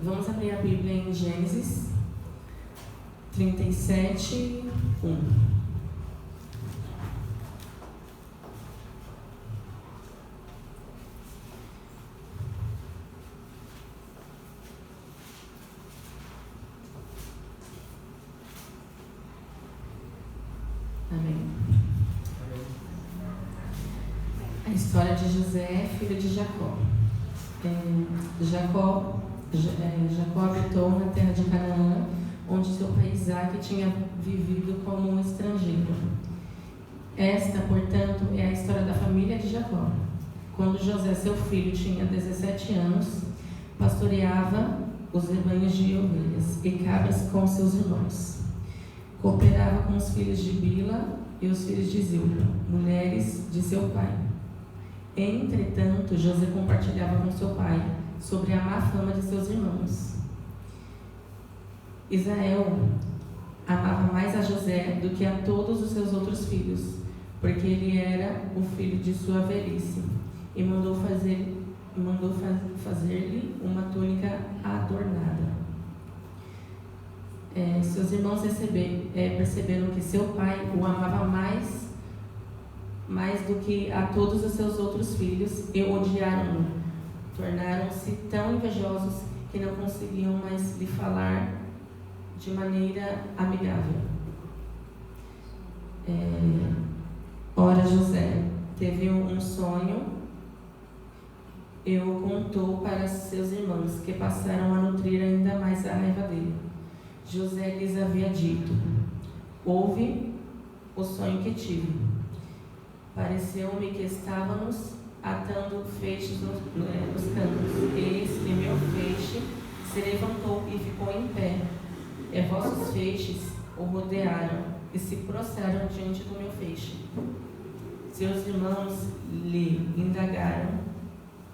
Vamos abrir a Bíblia em Gênesis 37, 1. Amém. A história de José, filho de Jacó. Jacó habitou na terra de Canaã, onde seu pai Isaque tinha vivido como um estrangeiro. Esta, portanto, é a história da família de Jacó. Quando José, seu filho, tinha 17 anos, pastoreava os rebanhos de ovelhas e cabras com seus irmãos. Cooperava com os filhos de Bila e os filhos de Zilpa, mulheres de seu pai. Entretanto, José compartilhava com seu pai sobre a má fama de seus irmãos. Israel amava mais a José do que a todos os seus outros filhos, porque ele era o filho de sua velhice, e mandou fazer-lhe uma túnica adornada. Seus irmãos perceberam que seu pai o amava mais do que a todos os seus outros filhos e odiaram-no. Tornaram-se tão invejosos que não conseguiam mais lhe falar de maneira amigável. Ora, José teve um sonho e o contou para seus irmãos, que passaram a nutrir ainda mais a raiva dele. José lhes havia dito: ouve o sonho que tive. Pareceu-me que estávamos atando feixes nos campos. Eis que meu feixe se levantou e ficou em pé. E vossos feixes o rodearam e se prostraram diante do meu feixe. Seus irmãos lhe indagaram: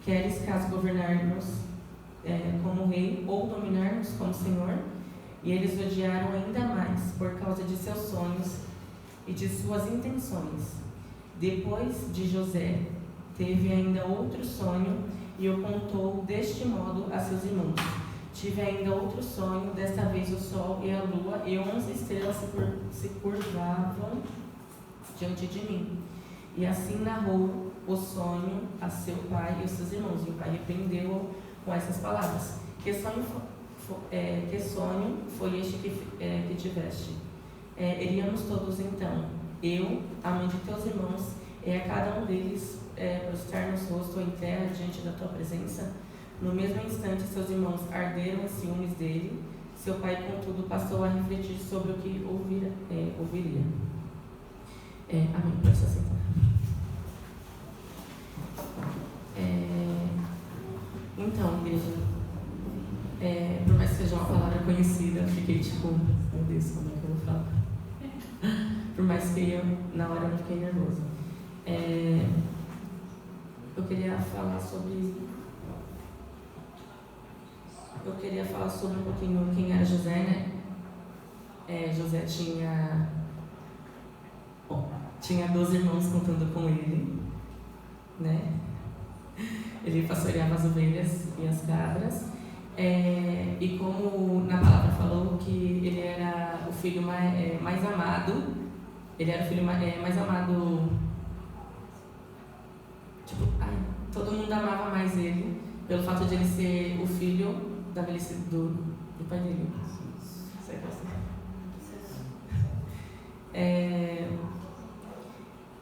queres caso governar-nos como rei ou dominar-nos como senhor? E eles odiaram ainda mais por causa de seus sonhos e de suas intenções. Depois de José, teve ainda outro sonho e o contou deste modo a seus irmãos: tive ainda outro sonho, desta vez o sol e a lua e 11 estrelas se curvavam diante de mim. E assim narrou o sonho a seu pai e aos seus irmãos. E o pai repreendeu-o com essas palavras: que sonho foi este que tiveste? Iríamos todos então, eu, a mãe de teus irmãos, e a cada um deles prostrar-nos rosto em terra diante da tua presença? No mesmo instante, seus irmãos arderam em ciúmes dele. Seu pai, contudo, passou a refletir sobre o que ouviria. Amém. Pode se sentar. Então, igreja, por mais que seja uma palavra conhecida, fiquei tipo, meu Deus, como é que eu vou falar? Por mais que eu, na hora, eu fiquei nervosa. Eu queria falar sobre um pouquinho quem era José, né? José tinha 12 irmãos contando com ele, né? Ele pastoreava as ovelhas e as cabras. E como na palavra falou que ele era o filho mais amado, ele era o filho mais amado, tipo, todo mundo amava mais ele, pelo fato de ele ser o filho da velhice do pai dele.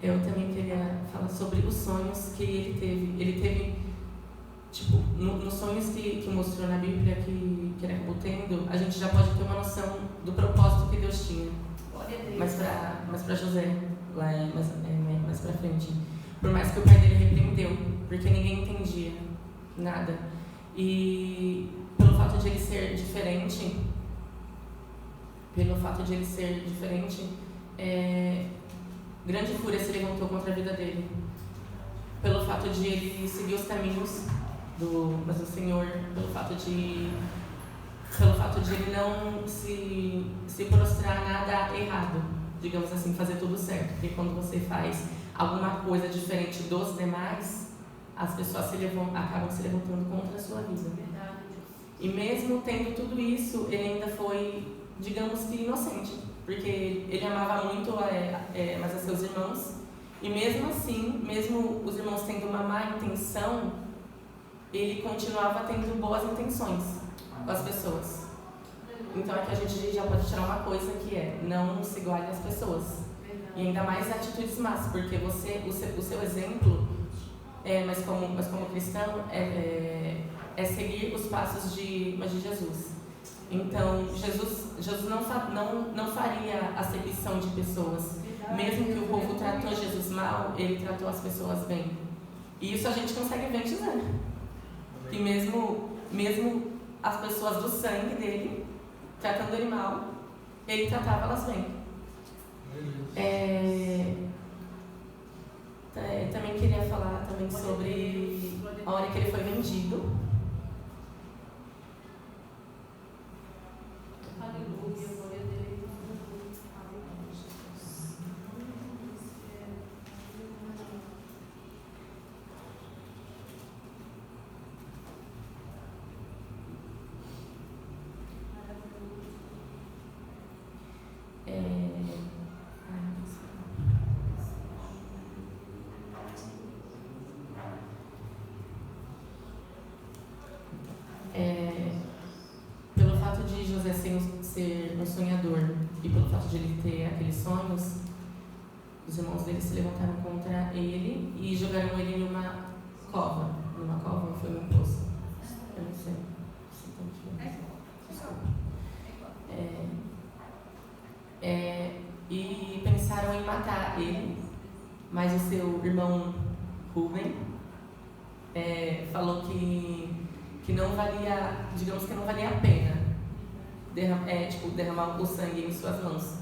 Eu também queria falar sobre os sonhos que ele teve. Ele teve, tipo, nos sonhos que mostrou na Bíblia, que ele acabou tendo, a gente já pode ter uma noção do propósito que Deus tinha. Mas para José, mais para frente. Por mais que o pai dele repreendeu, porque ninguém entendia nada. E pelo fato de ele ser diferente, grande fúria se levantou contra a vida dele. Pelo fato de ele seguir os caminhos do Senhor, pelo fato de ele não se prostrar nada errado, digamos assim, fazer tudo certo. Porque quando você faz alguma coisa diferente dos demais, as pessoas acabam se levantando contra a sua vida. E mesmo tendo tudo isso, ele ainda foi, digamos que, inocente. Porque ele amava muito mais a seus irmãos. E mesmo assim, mesmo os irmãos tendo uma má intenção, ele continuava tendo boas intenções com as pessoas. Então é que a gente já pode tirar uma coisa que é: não se iguale às pessoas. E ainda mais atitudes más, porque o seu exemplo, mas como cristão, é seguir os passos de Jesus. Então, Jesus não faria acepção de pessoas. Mesmo que o povo tratou Jesus mal, ele tratou as pessoas bem. E isso a gente consegue ver em José. Que mesmo as pessoas do sangue dele, tratando ele mal, ele tratava elas bem. Também queria falar também sobre a hora que ele foi vendido. Aleluia, glória a Deus. Pelo fato de José ser um sonhador e pelo fato de ele ter aqueles sonhos, os irmãos dele se levantaram contra ele e jogaram ele numa cova. Numa cova ou foi num poço? Eu não sei. E pensaram em matar ele, mas o seu irmão Rubem falou que não valia, digamos que não valia a pena derramar o sangue em suas mãos.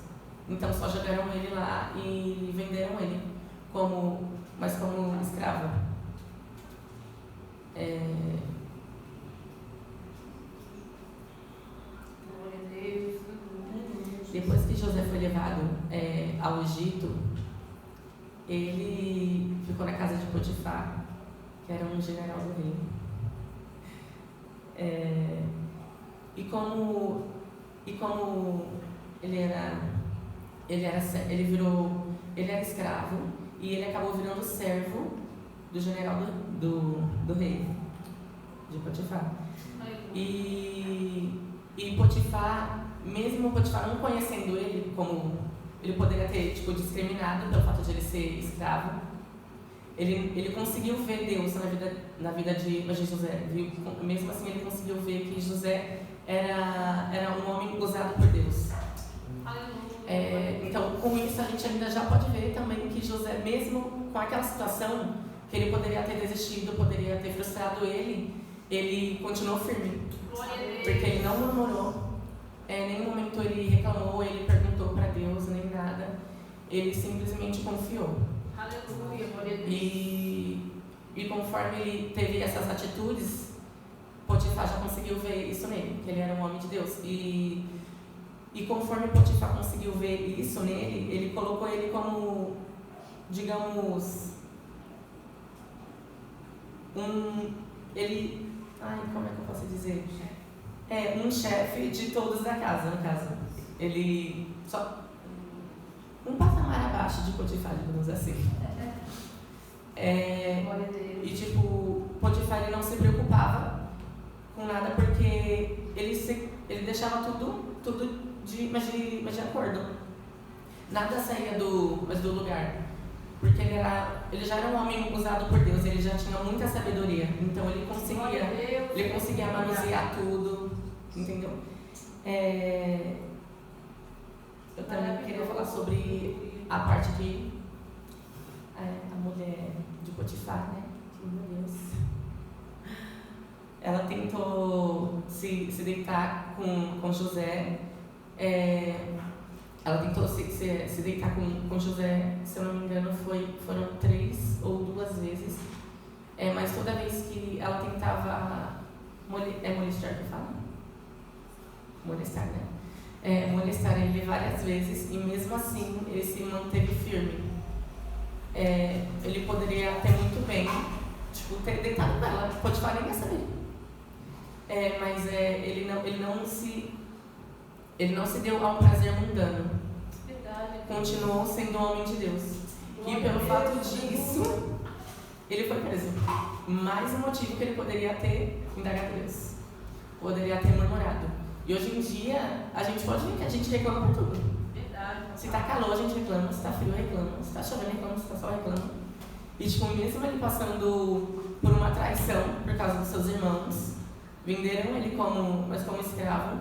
Então só jogaram ele lá e venderam ele como escravo. Glória a Deus. Depois que José foi levado ao Egito, ele ficou na casa de Potifar, que era um general do rei. E como ele era escravo e ele acabou virando servo do general do rei, de Potifar. E Potifar, mesmo Potifar não conhecendo ele, como ele poderia ter discriminado pelo fato de ele ser escravo, ele conseguiu ver Deus na vida de José. Mesmo assim, ele conseguiu ver que José era um homem usado por Deus. Então, com isso, a gente ainda já pode ver também que José, mesmo com aquela situação, que ele poderia ter desistido, poderia ter frustrado ele continuou firme. Porque ele não murmurou, em nenhum momento ele reclamou, ele perguntou para Deus, nem nada. Ele simplesmente confiou. Aleluia, glória a Deus. E conforme ele teve essas atitudes, Potifar já conseguiu ver isso nele, que ele era um homem de Deus. E conforme Potifar conseguiu ver isso nele, ele colocou ele como, digamos, como é que eu posso dizer? Um chefe de todos da casa, no caso. Ele só um patamar abaixo de Potifar, digamos assim. E Potifar ele não se preocupava com nada, porque ele deixava tudo de acordo. Nada saía do lugar. Porque ele já era um homem usado por Deus, ele já tinha muita sabedoria. Então ele conseguia manusear tudo, entendeu? Eu também queria falar sobre a parte de a mulher de Potifar, né? Que, meu Deus. Ela tentou se deitar com José. Ela tentou se deitar com José, se eu não me engano, foram 3 ou 2 vezes. Mas toda vez que ela tentava molestar, que fala? Molestar, né? Molestar ele várias vezes, e mesmo assim ele se manteve firme. Ele poderia ter muito bem ter deitado com ela, Potifar nem ia saber. ele não se deu ao prazer mundano. Verdade. Continuou sendo um homem de Deus. E pelo fato disso, ele foi preso. Mais um motivo que ele poderia ter indagado a Deus. Poderia ter murmurado. E hoje em dia, a gente pode ver que a gente reclama por tudo. Verdade. Se tá calor, a gente reclama. Se tá frio, reclama. Se tá chovendo, reclama. Se tá sol, reclama. E tipo, mesmo ele passando por uma traição por causa dos seus irmãos, venderam ele como escravo,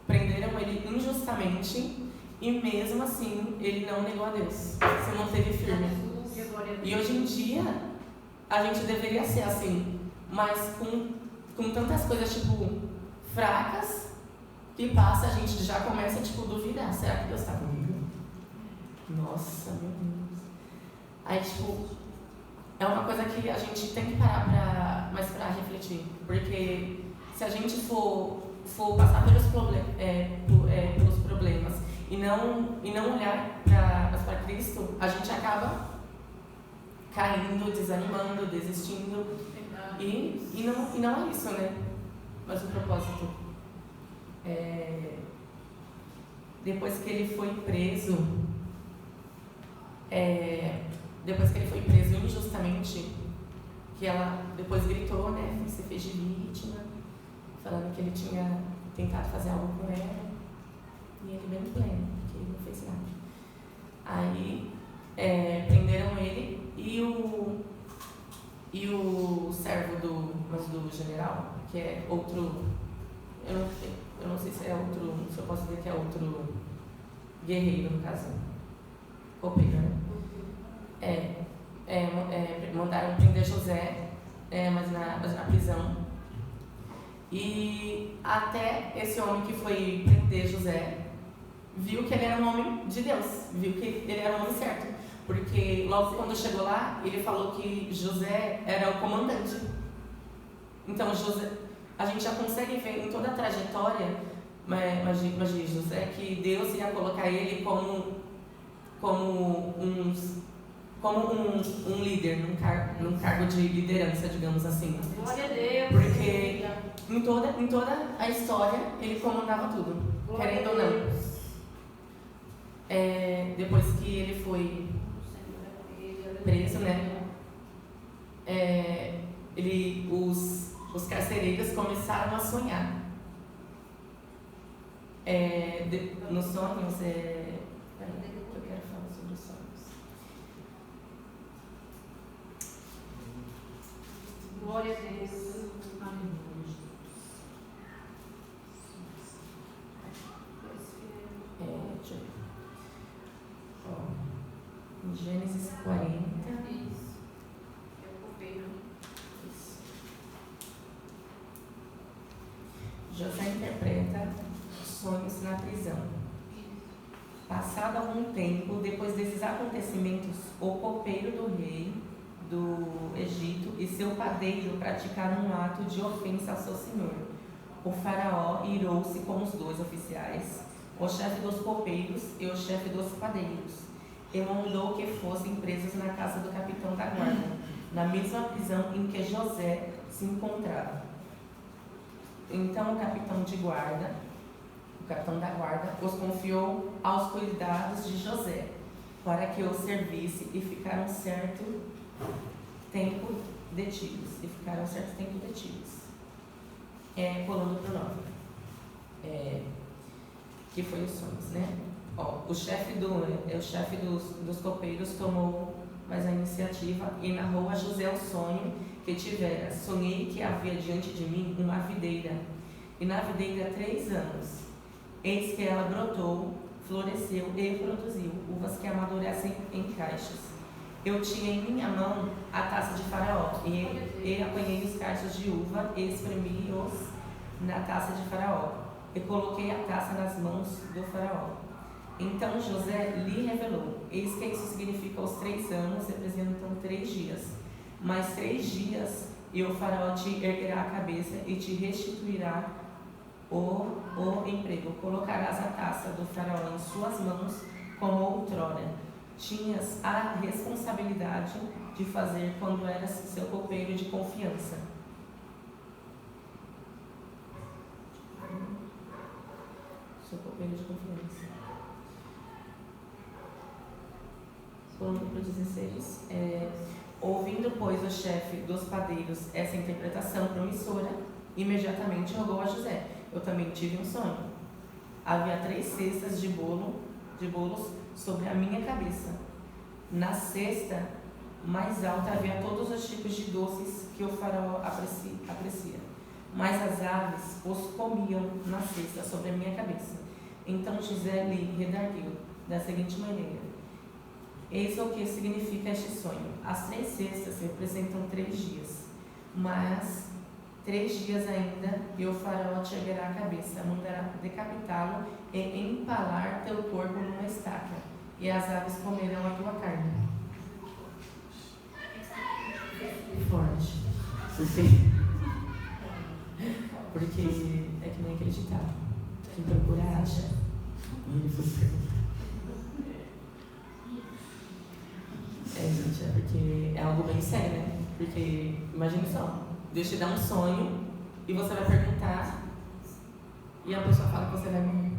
prenderam ele injustamente e mesmo assim ele não negou a Deus, se manteve firme. E hoje em dia a gente deveria ser assim, mas com tantas coisas tipo fracas que passa, a gente já começa tipo duvidar, será que Deus está comigo? Nossa, meu Deus. Aí tipo, é uma coisa que a gente tem que parar para refletir, porque se a gente for passar pelos problemas e não olhar para Cristo, a gente acaba caindo, desanimando, desistindo. E não é isso, né? Mas o propósito. Depois que ele foi preso injustamente, que ela depois gritou, né? Se fez de vítima, falando que ele tinha tentado fazer algo com ela, e ele bem pleno, porque ele não fez nada. Aí prenderam ele e o servo do general, que é outro, eu não sei se é outro, se eu posso dizer que é outro guerreiro, no caso, copeiro, né? Mandaram prender José, mas na prisão. E até esse homem que foi prender José viu que ele era um homem de Deus, viu que ele era um homem certo, porque logo quando chegou lá, ele falou que José era o comandante. Então José, a gente já consegue ver em toda a trajetória de José que Deus ia colocar ele como um líder, num cargo de liderança, digamos assim. Glória a Deus. Porque em toda a história ele comandava tudo, querendo ou não. Depois que ele foi preso, né? Os carcereiros começaram a sonhar. Nos sonhos, eu quero falar sobre os sonhos. Glória a Deus. Deixa eu ver. Em Gênesis 40. Isso. É o copeiro. Isso. José interpreta sonhos na prisão. Passado algum tempo, depois desses acontecimentos, o copeiro do rei do Egito e seu padeiro praticaram um ato de ofensa ao seu senhor. O faraó irou-se com os dois oficiais, o chefe dos copeiros e o chefe dos padeiros, e mandou que fossem presos na casa do capitão da guarda, na mesma prisão em que José se encontrava. Então o capitão da guarda, os confiou aos cuidados de José, para que o servisse, e ficaram certo tempo detidos. Pulando para o 9. Que foi os sonhos, né? O chefe dos copeiros tomou mais a iniciativa e narrou a José o sonho que tivera. Sonhei que havia diante de mim uma videira, e na videira 3 anos. Eis que ela brotou, floresceu e produziu uvas que amadurecem em caixas. Eu tinha em minha mão a taça de Faraó, e apanhei os cachos de uva e espremi-os na taça de Faraó, e coloquei a taça nas mãos do Faraó. Então José lhe revelou: eis que isso significa os 3 anos, representam 3 dias. Mais 3 dias, e o Faraó te erguerá a cabeça e te restituirá o emprego. Colocarás a taça do Faraó em suas mãos como outrora tinhas a responsabilidade de fazer quando eras seu copeiro de confiança. Seu copeiro de confiança. Pulando para o 16. Ouvindo, pois, o chefe dos padeiros essa interpretação promissora, imediatamente rogou a José: eu também tive um sonho. Havia 3 cestas de bolos sobre a minha cabeça. Na cesta mais alta havia todos os tipos de doces que o faraó aprecia. Mas as aves os comiam na cesta sobre a minha cabeça. Então José lhe redarguiu da seguinte maneira: eis o que significa este sonho. As 3 cestas representam 3 dias, mas 3 dias ainda e o faraó te erguerá a cabeça, mandará decapitá-lo e empalar teu corpo numa estaca, e as aves comerão a tua carne. Forte. Porque é que nem aquele ditado: quem procura acha. Gente, é porque é algo bem sério, né? Porque, imagine só, Deus te dá um sonho e você vai perguntar e a pessoa fala que você vai morrer.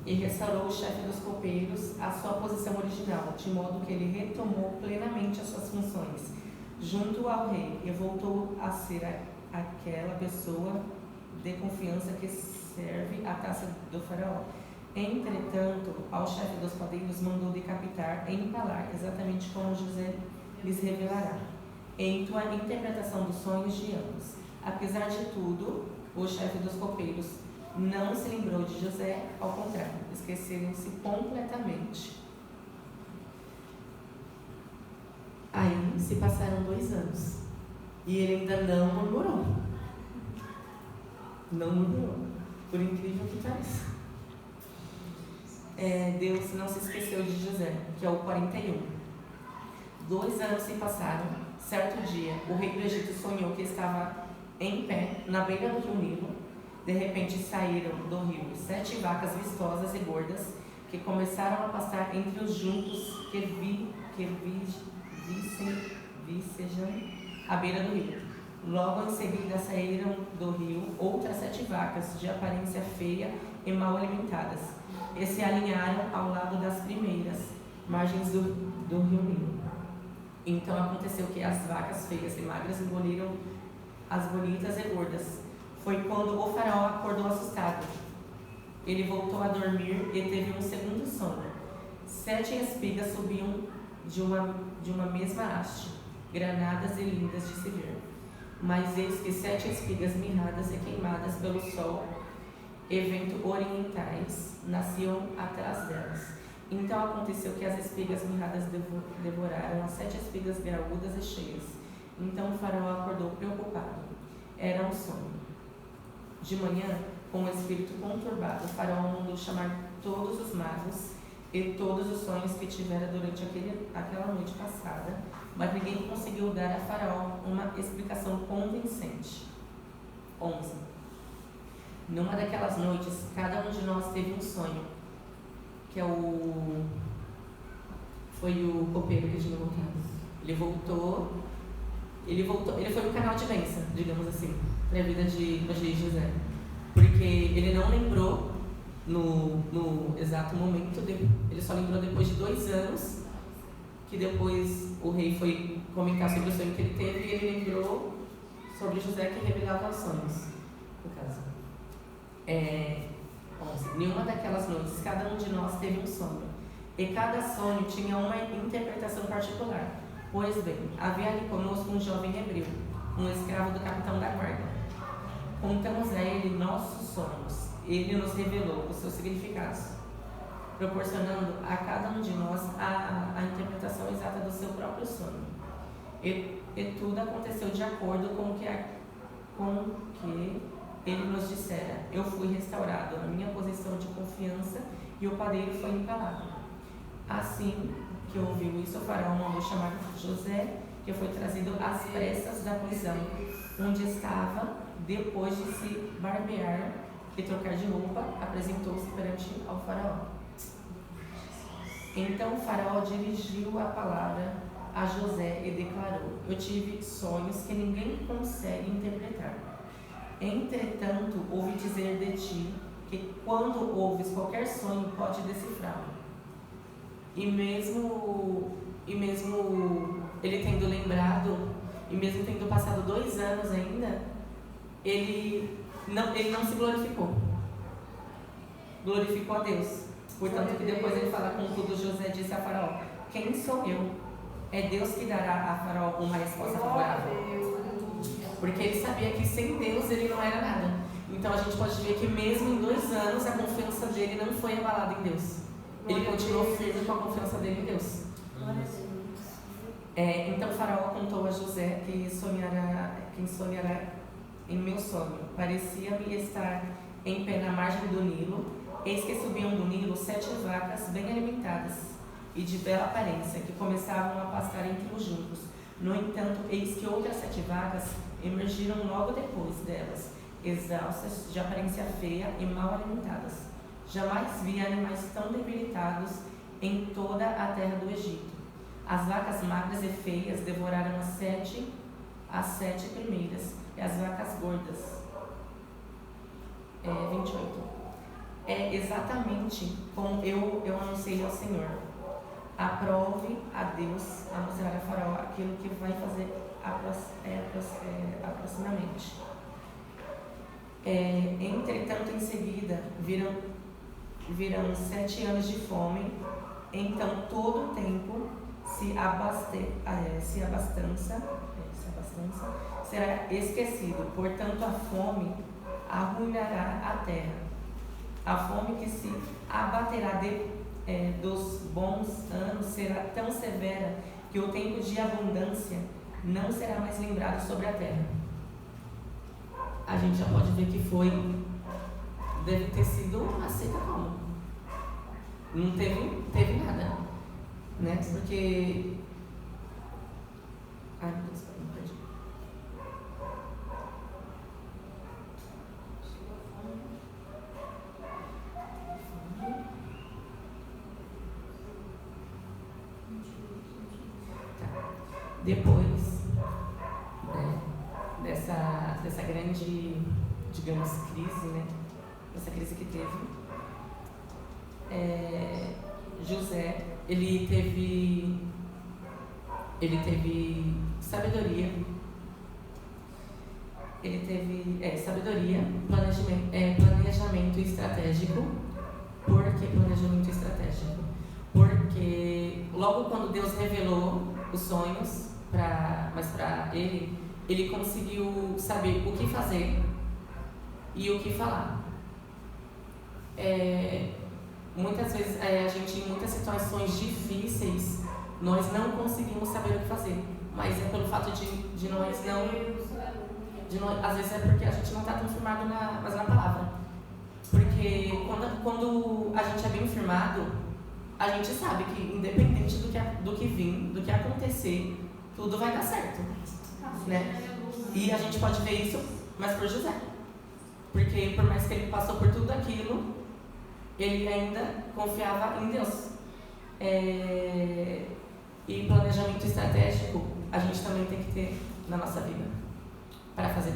E restaurou o chefe dos copeiros à sua posição original, de modo que ele retomou plenamente as suas funções junto ao rei e voltou a ser aquela pessoa de confiança que serve a taça do faraó. Entretanto, ao chefe dos padeiros mandou decapitar e empalar, exatamente como José lhes revelará, em tua interpretação dos sonhos de ambos. Apesar de tudo, o chefe dos copeiros não se lembrou de José, ao contrário, esqueceram-se completamente. Aí se passaram 2 anos e ele ainda não murmurou. Não murmurou, por incrível que pareça. Deus não se esqueceu de José, que é o 41. 2 anos se passaram. Certo dia, o rei do Egito sonhou que estava em pé na beira do rio Nilo. De repente saíram do rio 7 vacas vistosas e gordas que começaram a pastar entre os juncos que vicejam à beira do rio. Logo em seguida saíram do rio outras 7 vacas de aparência feia e mal alimentadas e se alinharam ao lado das primeiras margens do rio Nilo. Então aconteceu que as vacas feias e magras engoliram as bonitas e gordas. Foi quando o faraó acordou assustado. Ele voltou a dormir e teve um segundo sono. 7 espigas subiam de uma mesma haste, granadas e lindas de se ver. Mas eis que 7 espigas mirradas e queimadas pelo sol e vento orientais nasciam atrás delas. Então aconteceu que as espigas mirradas devoraram as 7 espigas graúdas e cheias. Então o faraó acordou preocupado. Era um sonho. De manhã, com o espírito conturbado, o faraó mandou chamar todos os magos e todos os sonhos que tivera durante aquela noite passada, mas ninguém conseguiu dar a faraó uma explicação convincente. 11. Numa daquelas noites, cada um de nós teve um sonho, que foi o copeiro que tinha voltado. Ele foi um canal de bênção, digamos assim, para a vida de José, porque ele não lembrou no exato momento, ele só lembrou depois de 2 anos, que depois o rei foi comentar sobre o sonho que ele teve, e ele lembrou sobre José, que revelava os sonhos, no caso. 11. Nenhuma daquelas noites, cada um de nós teve um sonho, e cada sonho tinha uma interpretação particular. Pois bem, havia ali conosco um jovem hebreu, um escravo do capitão da guarda. Contamos a ele nossos sonhos. Ele nos revelou os seus significados, proporcionando a cada um de nós a interpretação exata do seu próprio sonho. E tudo aconteceu de acordo com o que ele nos dissera. Eu fui restaurado na minha posição de confiança e o padeiro foi empalado. Assim que ouviu isso, o faraó mandou chamar José, que foi trazido às pressas da prisão, onde estava, depois de se barbear e trocar de roupa, apresentou-se perante ao faraó. Então o faraó dirigiu a palavra a José e declarou: eu tive sonhos que ninguém consegue interpretar. Entretanto, ouvi dizer de ti que quando ouves qualquer sonho, pode decifrá-lo. E mesmo ele tendo lembrado, e mesmo tendo passado 2 anos ainda, ele não se glorificou. Glorificou a Deus. Portanto, que depois ele fala: contudo, José disse a Faraó: quem sou eu? É Deus que dará a Faraó uma resposta favorável. Porque ele sabia que sem Deus ele não era nada. Então a gente pode ver que mesmo em 2 anos a confiança dele não foi abalada em Deus. Ele continuou firme com a confiança dele em Deus. Então Faraó contou a José quem sonhará em meu sonho. Parecia-me estar em pé na margem do Nilo. Eis que subiam do Nilo 7 vacas bem alimentadas e de bela aparência, que começavam a pastar entre os juncos. No entanto, eis que outras 7 vacas emergiram logo depois delas, exaustas, de aparência feia e mal alimentadas. Jamais vi animais tão debilitados em toda a terra do Egito. As vacas magras e feias devoraram as 7 primeiras, e as vacas gordas. 28. É exatamente como eu anunciei ao Senhor. Aprove a Deus a mostrar a Faraó aquilo que vai fazer aproximadamente. Entretanto, em seguida, virão 7 anos de fome. Então, todo o tempo se abastança será esquecido. Portanto, a fome arruinará a terra. A fome que se abaterá dos bons anos será tão severa que o tempo de abundância não será mais lembrado sobre a terra. A gente já pode ver que deve ter sido uma seca como? Não teve nada, né? Porque... Ai, meu Deus, não perdi. Depois dessa grande, digamos, crise, né? Essa crise que teve, José, ele teve sabedoria, planejamento estratégico. Por que planejamento estratégico? Porque logo quando Deus revelou os sonhos para ele conseguiu saber o que fazer e o que falar. Muitas vezes a gente, em muitas situações difíceis, nós não conseguimos saber o que fazer, mas é pelo fato de nós não, às vezes é porque a gente não está tão firmado na palavra. Porque quando a gente é bem firmado, a gente sabe que independente do que vir, do que acontecer, tudo vai dar certo, né? E a gente pode ver isso, mas por José, porque por mais que ele passou por tudo aquilo, ele ainda confiava em Deus. E planejamento estratégico a gente também tem que ter na nossa vida para fazer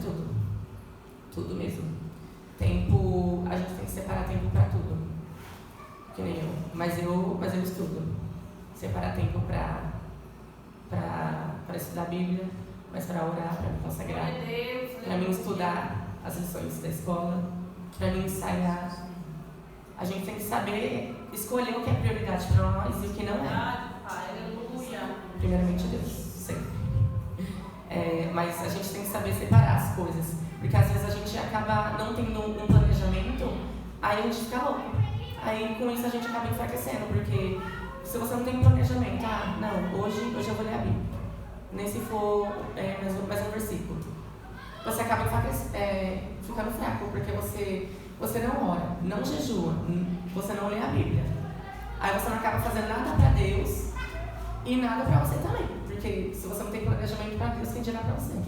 tudo mesmo. Tempo, a gente tem que separar tempo para tudo, que nem eu, mas eu estudo, separar tempo para estudar a Bíblia, mas para orar, para me consagrar, para mim estudar as lições da escola, para mim ensaiar. A gente tem que saber escolher o que é prioridade para nós e o que não é. Primeiramente Deus, sempre. Mas a gente tem que saber separar as coisas, porque às vezes a gente acaba não tendo um planejamento, aí a gente fica louco. Aí com isso a gente acaba enfraquecendo, porque se você não tem um planejamento, hoje eu vou ler a Bíblia, nem se for mais um versículo, você acaba ficando fraco, porque você não ora, não jejua, você não lê a Bíblia. Aí você não acaba fazendo nada para Deus e nada para você também, porque se você não tem planejamento para Deus, quem dirá para você?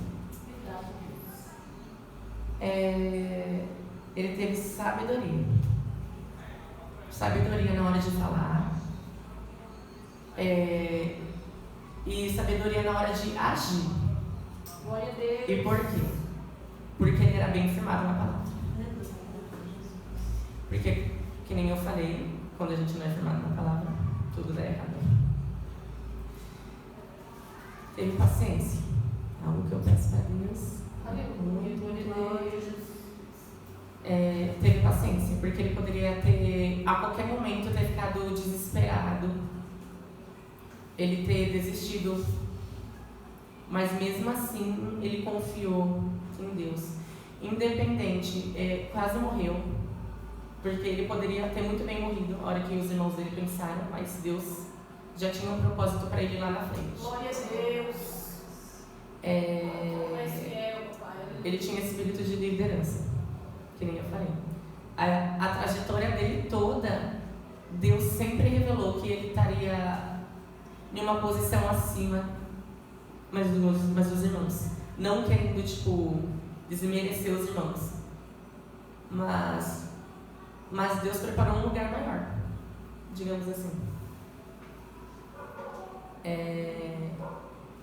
ele teve sabedoria. Sabedoria na hora de falar. E sabedoria na hora de agir. Glória a Deus. E por quê? Porque ele era bem firmado na palavra. Porque, que nem eu falei, quando a gente não é firmado na palavra, tudo dá errado. Teve paciência. Algo que eu peço para Deus. Aleluia. Glória a Deus. Teve paciência, porque ele poderia ter, a qualquer momento, ter ficado desesperado. Ele ter desistido. Mas mesmo assim, ele confiou em Deus. Independente, quase morreu. Porque ele poderia ter muito bem morrido na hora que os irmãos dele pensaram, mas Deus já tinha um propósito para ele lá na frente. Glória a Deus. Ele tinha esse espírito de liderança, que nem eu falei. A trajetória dele toda, Deus sempre revelou que ele estaria em uma posição acima, mas dos irmãos. Não querendo, desmerecer os irmãos. Mas Deus preparou um lugar maior, digamos assim.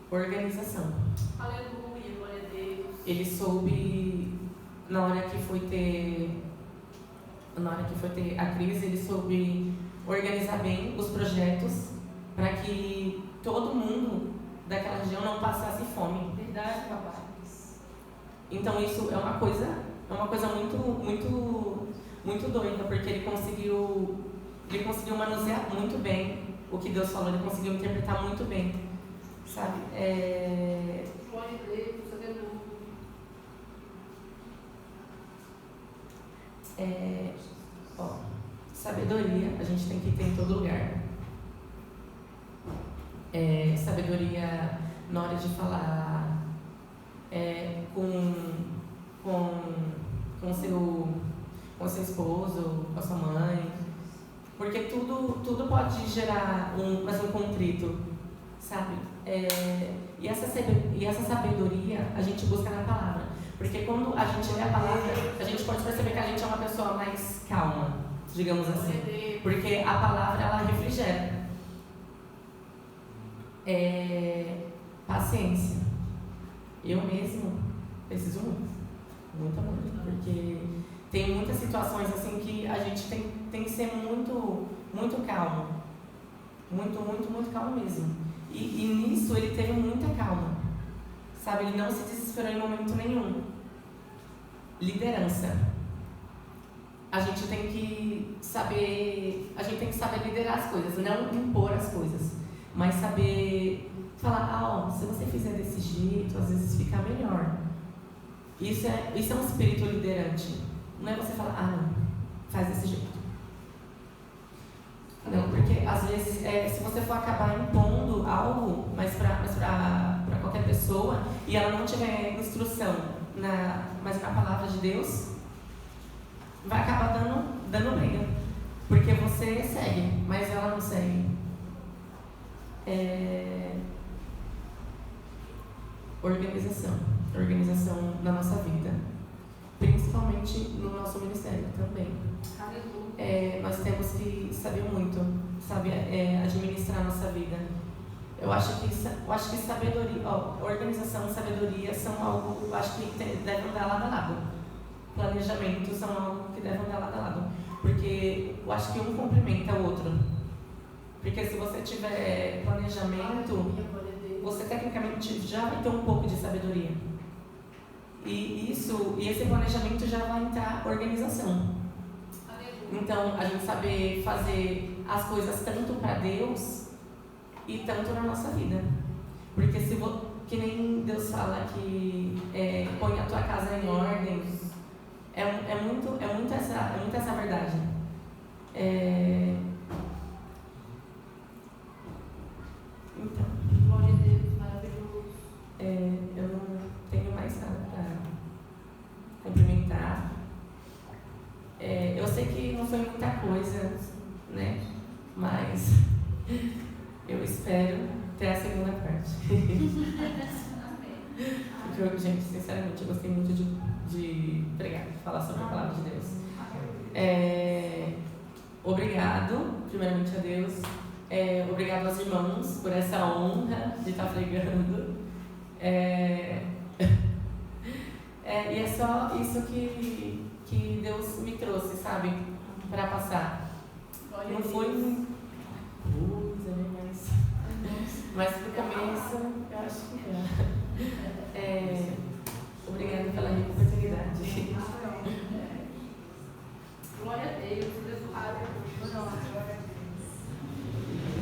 Organização. Aleluia, glória a Deus. Ele soube, na hora que foi ter a crise, ele soube organizar bem os projetos para que todo mundo daquela região não passasse fome. Verdade, papai. Então isso é uma coisa muito, muito, muito doida, porque ele conseguiu manusear muito bem o que Deus falou, ele conseguiu interpretar muito bem, sabe? Glória a Deus, aleluia. Sabedoria a gente tem que ter em todo lugar. Sabedoria na hora de falar com seu esposo, com a sua mãe, porque tudo pode gerar um contrito, sabe? E essa sabedoria a gente busca na palavra, porque quando a gente lê a palavra, a gente pode perceber que a gente é uma pessoa mais calma, digamos assim, porque a palavra ela refrigera. Paciência. Eu mesmo preciso muito, porque tem muitas situações assim que a gente tem que ser muito, muito calmo, muito calmo mesmo. E nisso ele teve muita calma, sabe? Ele não se desesperou em momento nenhum. Liderança. A gente tem que saber liderar as coisas, não impor as coisas, mas saber falar, se você fizer desse jeito, às vezes fica melhor. Isso é um espírito liderante. Não é você falar, não, faz desse jeito. Não, porque às vezes, se você for acabar impondo algo, mas para qualquer pessoa, e ela não tiver instrução mas na palavra de Deus, vai acabar dando briga. Porque você segue, mas ela não segue. Organização na nossa vida, principalmente no nosso ministério também. Nós temos que saber muito, sabe, administrar a nossa vida. Eu acho que sabedoria, organização e sabedoria são algo, eu acho que devem andar lado a lado. Planejamento são algo que devem andar lado a lado, porque eu acho que um complementa o outro. Porque se você tiver planejamento, você tecnicamente já vai ter um pouco de sabedoria. E esse planejamento já vai entrar organização. Então, a gente saber fazer as coisas tanto para Deus e tanto na nossa vida. Porque que nem Deus fala que põe a tua casa em ordem, é muito essa verdade. Então, glória a Deus, maravilhoso. Eu não tenho mais nada para cumprimentar. Eu sei que não foi muita coisa, né? Mas eu espero ter a segunda parte. Porque, gente, sinceramente, eu gostei muito de pregar, de falar sobre a palavra de Deus. Obrigado, primeiramente a Deus. Obrigado aos irmãos por essa honra de estar pregando. E é só isso que Deus me trouxe, sabe? Para passar. Não foi muita coisa, né? Mas pro começo, eu acho que já. Obrigada pela oportunidade. Glória a Deus. Deus,